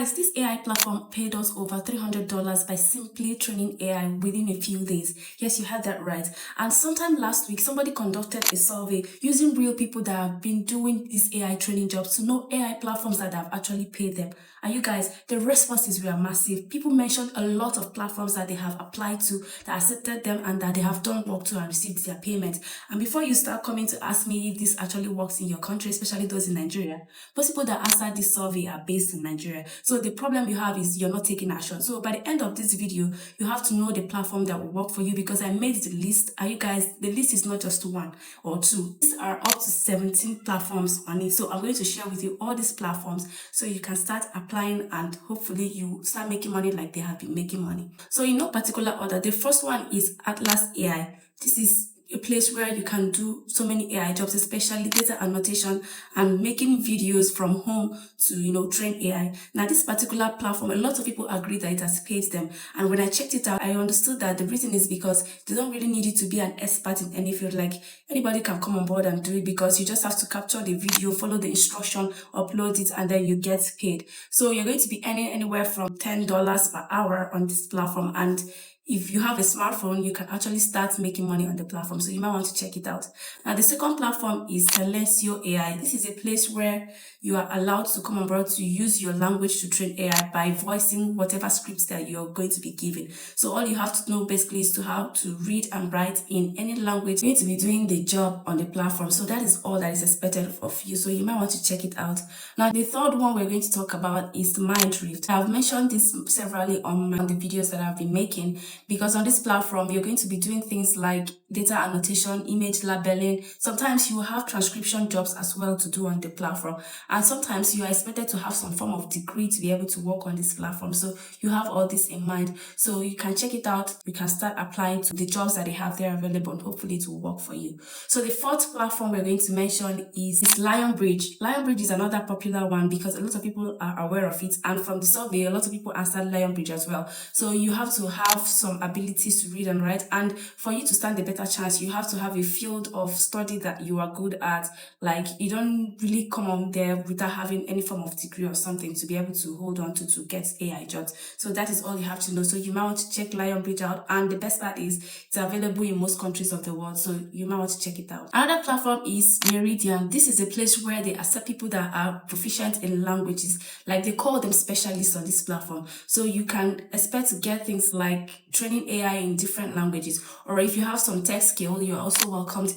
guys, this AI platform paid us over $300 by simply training AI within a few days. Yes, you had that right. And sometime last week, somebody conducted a survey using real people that have been doing these AI training jobs to know AI platforms that have actually paid them. And you guys, the responses were massive. People mentioned a lot of platforms that they have applied to, that accepted them, and that they have done work to and received their payment. And before you start coming to ask me if this actually works in your country, especially those in Nigeria, most people that answered this survey are based in Nigeria. So the problem you have is you're not taking action. So by the end of this video, you have to know the platform that will work for you, because I made the list. And you guys, the list is not just one or two. These are up to 17 platforms on it. So I'm going to share with you all these platforms so you can start applying and hopefully you start making money like they have been making money. So in no particular order, the first one is Atlas AI. This is a place where you can do so many AI jobs, especially data annotation and making videos from home to, train AI. Now, this particular platform, a lot of people agree that it has paid them. And when I checked it out, I understood that the reason is because they don't really need you to be an expert in any field. Like, anybody can come on board and do it, because you just have to capture the video, follow the instruction, upload it, and then you get paid. So you're going to be earning anywhere from $10 per hour on this platform. And if you have a smartphone, you can actually start making money on the platform. So you might want to check it out. Now, the second platform is Silencio AI. This is a place where you are allowed to come on board to use your language to train AI by voicing whatever scripts that you're going to be given. So all you have to know basically is to how to read and write in any language. You're going to be doing the job on the platform. So that is all that is expected of you. So you might want to check it out. Now, the third one we're going to talk about is Mindrift. I've mentioned this severally on the videos that I've been making, because on this platform, you're going to be doing things like data annotation, image labeling. Sometimes you will have transcription jobs as well to do on the platform. And sometimes you are expected to have some form of degree to be able to work on this platform. So you have all this in mind. So you can check it out. You can start applying to the jobs that they have there available, and hopefully it will work for you. So the fourth platform we're going to mention is Lionbridge. Lionbridge is another popular one because a lot of people are aware of it. And from the survey, a lot of people answered Lionbridge as well. So you have to have some abilities to read and write. And for you to stand a better chance, you have to have a field of study that you are good at. Like, you don't really come on there without having any form of degree or something to be able to hold on to get AI jobs. So that is all you have to know. So you might want to check Lionbridge out. And the best part is it's available in most countries of the world. So you might want to check it out. Another platform is Meridian. This is a place where they accept people that are proficient in languages. Like, they call them specialists on this platform. So you can expect to get things like training AI in different languages. Or if you have some tech skill, you're also welcomed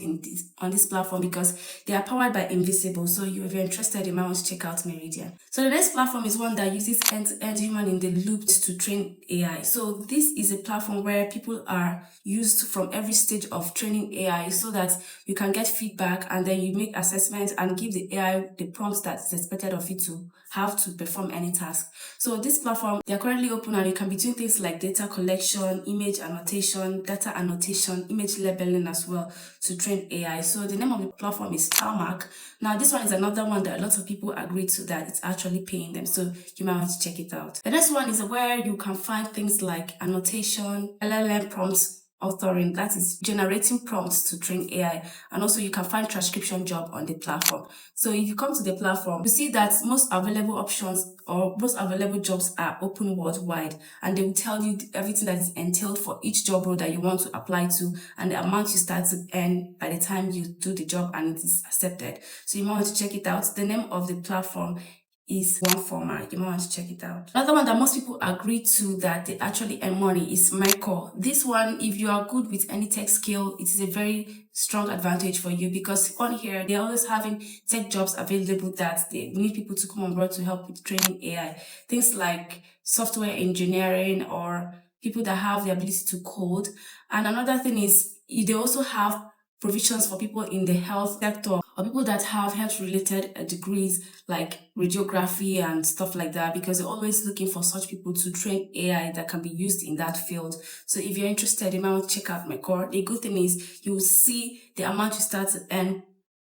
on this platform because they are powered by Invisible. So if you're interested, you might want to check out Meridian. So the next platform is one that uses end-to-end human in the loop to train AI. So this is a platform where people are used from every stage of training AI so that you can get feedback, and then you make assessments and give the AI the prompts that's expected of you to have to perform any task. So this platform, they're currently open, and you can be doing things like data collection, image annotation, data annotation, image labeling as well to train AI. So the name of the platform is Tarmac. Now, this one is another one that a lot of people agree to that it's actually paying them. So you might want to check it out. The next one is where you can find things like annotation, LLM prompts, authoring, that is generating prompts to train AI. And also you can find transcription job on the platform. So if you come to the platform, you see that most available options or most available jobs are open worldwide, and they will tell you everything that is entailed for each job role that you want to apply to, and the amount you start to earn by the time you do the job and it is accepted. So you might want to check it out. The name of the platform is OneFormer. You might want to check it out. Another one that most people agree to that they actually earn money is Micro. This one, if you are good with any tech skill, it is a very strong advantage for you, because on here they're always having tech jobs available that they need people to come on board to help with training AI. Things like software engineering, or people that have the ability to code. And another thing is they also have provisions for people in the health sector, or people that have health-related degrees like radiography and stuff like that, because they're always looking for such people to train AI that can be used in that field. So if you're interested, you might want to check out my core. The good thing is you will see the amount you start to earn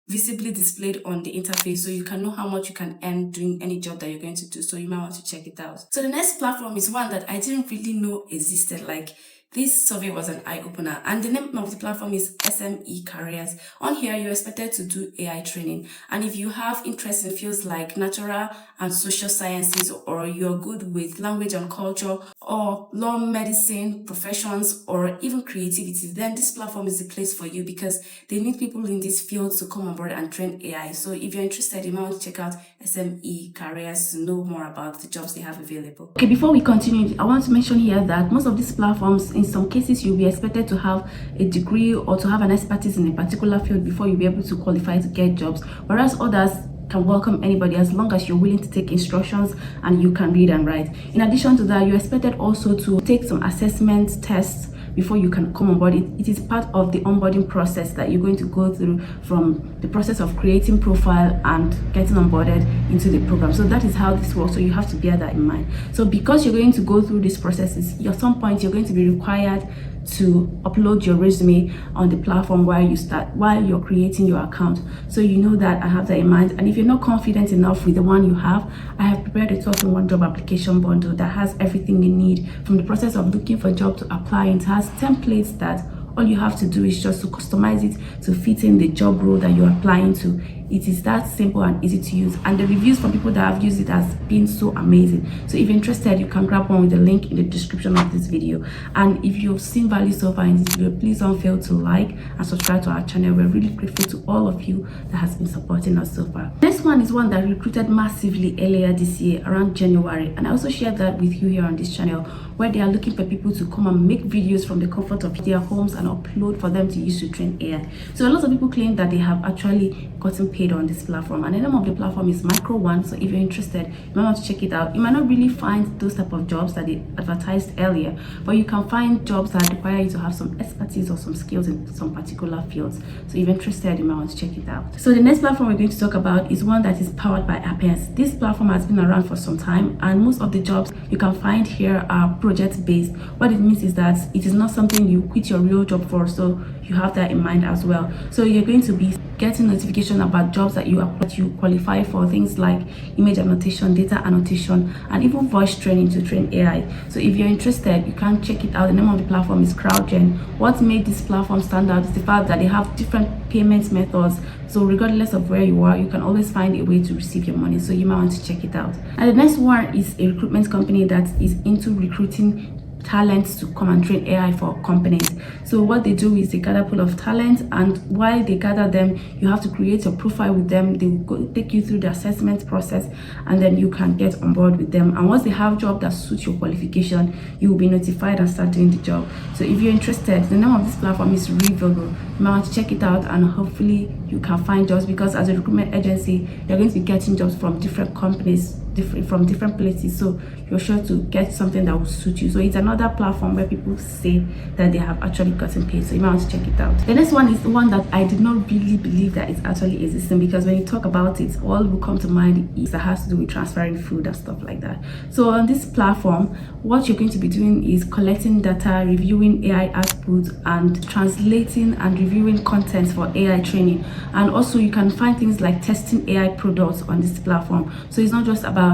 visibly displayed on the interface, so you can know how much you can earn doing any job that you're going to do. So you might want to check it out. So the next platform is one that I didn't really know existed. Like, This survey was an eye-opener, and the name of the platform is SME Careers. On here, you're expected to do AI training, and if you have interest in fields like natural and social sciences, or you're good with language and culture, or law, medicine, professions, or even creativity, then this platform is the place for you because they need people in these fields to come on board and train AI. So if you're interested, you might want to check out SME Careers to know more about the jobs they have available. Okay, before we continue, I want to mention here that most of these platforms, in some cases, you'll be expected to have a degree or to have an expertise in a particular field before you'll be able to qualify to get jobs, whereas others can welcome anybody as long as you're willing to take instructions and you can read and write. In addition to that, you're expected also to take some assessment tests before you can come on board. It is part of the onboarding process that you're going to go through, from the process of creating profile and getting onboarded into the program. So that is how this works. So you have to bear that in mind. So because you're going to go through these processes, at some point you're going to be required to upload your resume on the platform while you're creating your account. So you know that I have that in mind. And if you're not confident enough with the one you have, I have prepared a 12-in-1 job application bundle that has everything you need, from the process of looking for a job to applying. It has templates that all you have to do is just to customize it to fit in the job role that you're applying to. It is that simple and easy to use, and the reviews from people that have used it has been so amazing. So if you're interested, you can grab one with the link in the description of this video. And if you've seen value so far in this video, please don't fail to like and subscribe to our channel. We're really grateful to all of you that has been supporting us so far. This one is one that recruited massively earlier this year, around January, and I also shared that with you here on this channel, where they are looking for people to come and make videos from the comfort of their homes and upload for them to use to train AI. So a lot of people claim that they have actually gotten paid on this platform, and the name of the platform is Micro1. So if you're interested, you might want to check it out. You might not really find those type of jobs that they advertised earlier, but you can find jobs that require you to have some expertise or some skills in some particular fields. So if you're interested, you might want to check it out. So the next platform we're going to talk about is one that is powered by Appens. This platform has been around for some time, and most of the jobs you can find here are project based. What it means is that it is not something you quit your real job for, so you have that in mind as well. So you're going to be getting notification about jobs that you qualify for, things like image annotation, data annotation, and even voice training to train AI. So if you're interested, you can check it out. The name of the platform is CrowdGen. What made this platform stand out is the fact that they have different payment methods. So regardless of where you are, you can always find a way to receive your money. So you might want to check it out. And the next one is a recruitment company that is into recruiting talents to come and train AI for companies. So what they do is they gather a pool of talent, and while they gather them, you have to create your profile with them. They will take you through the assessment process, and then you can get on board with them. And once they have a job that suits your qualification, you will be notified and start doing the job. So if you're interested, the name of this platform is Revogo. You might want to check it out, and hopefully you can find jobs, because as a recruitment agency, you're going to be getting jobs from different companies, from different places, so you're sure to get something that will suit you. So it's another platform where people say that they have actually gotten paid, so you might want to check it out. The next one is the one that I did not really believe that it's actually existing, because when you talk about it, all will come to mind is that has to do with transferring food and stuff like that. So on this platform, what you're going to be doing is collecting data, reviewing AI output, and translating and reviewing content for AI training. And also you can find things like testing AI products on this platform. So it's not just about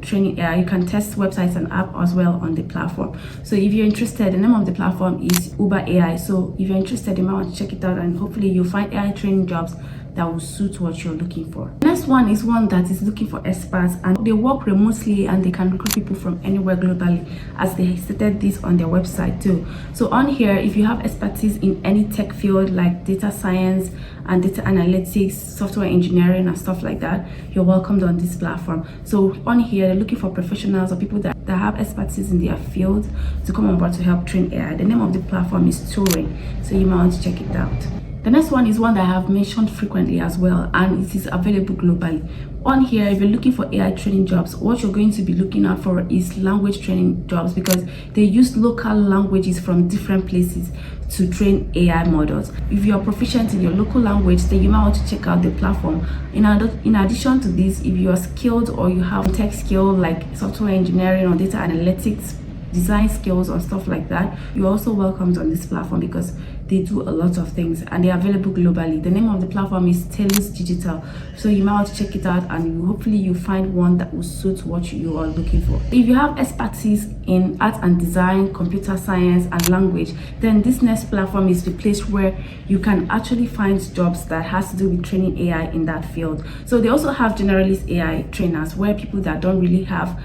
training AI, you can test websites and app as well on the platform. So if you're interested, the name of the platform is Uber AI. So if you're interested, you might want to check it out, and hopefully you'll find AI training jobs that will suit what you're looking for. Next one is one that is looking for experts, and they work remotely and they can recruit people from anywhere globally, as they stated this on their website too. So on here, if you have expertise in any tech field like data science and data analytics, software engineering and stuff like that, you're welcomed on this platform. So on here, they're looking for professionals or people that have expertise in their field to come on board to help train AI. The name of the platform is Turing, so you might want to check it out. The next one is one that I have mentioned frequently as well, and it is available globally. On here, if you're looking for AI training jobs, what you're going to be looking out for is language training jobs, because they use local languages from different places to train AI models. If you're proficient in your local language, then you might want to check out the platform. In addition to this, if you are skilled or you have tech skill like software engineering or data analytics, design skills or stuff like that, you're also welcomed on this platform, because they do a lot of things and they're available globally. The name of the platform is Tailors Digital, so you might want to check it out, and hopefully you find one that will suit what you are looking for. If you have expertise in art and design, computer science and language, then this next platform is the place where you can actually find jobs that has to do with training AI in that field. So they also have generalist AI trainers, where people that don't really have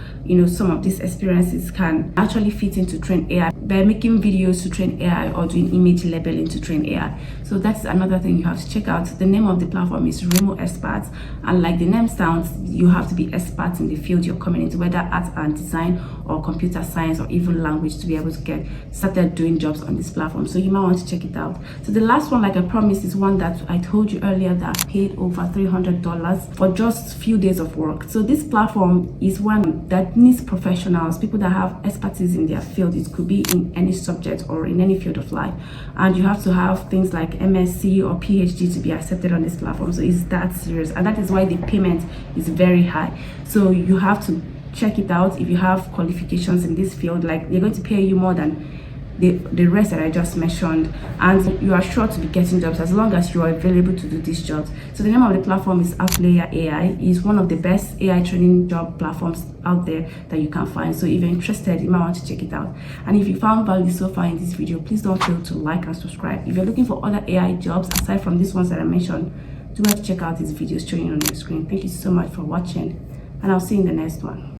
some of these experiences can actually fit into train AI by making videos to train AI or doing image labeling to train AI. So that's another thing you have to check out. The name of the platform is Remo Experts, and like the name sounds, you have to be experts in the field you're coming into, whether art and design or computer science or even language, to be able to get started doing jobs on this platform. So you might want to check it out. So the last one, like I promised, is one that I told you earlier that I paid over $300 for just few days of work. So this platform is one that needs professionals, people that have expertise in their field. It could be in any subject or in any field of life, and you have to have things like MSc or PhD to be accepted on this platform. So it's that serious, and that is why the payment is very high. So you have to check it out if you have qualifications in this field. Like, they're going to pay you more than the rest that I just mentioned, and you are sure to be getting jobs as long as you are available to do these jobs. So the name of the platform is Outlayer AI. Is one of the best AI training job platforms out there that you can find. So if you're interested, you might want to check it out. And if you found value so far in this video, please don't fail to like and subscribe. If you're looking for other AI jobs aside from these ones that I mentioned, do have to check out these videos showing on your screen. Thank you so much for watching, and I'll see you in the next one.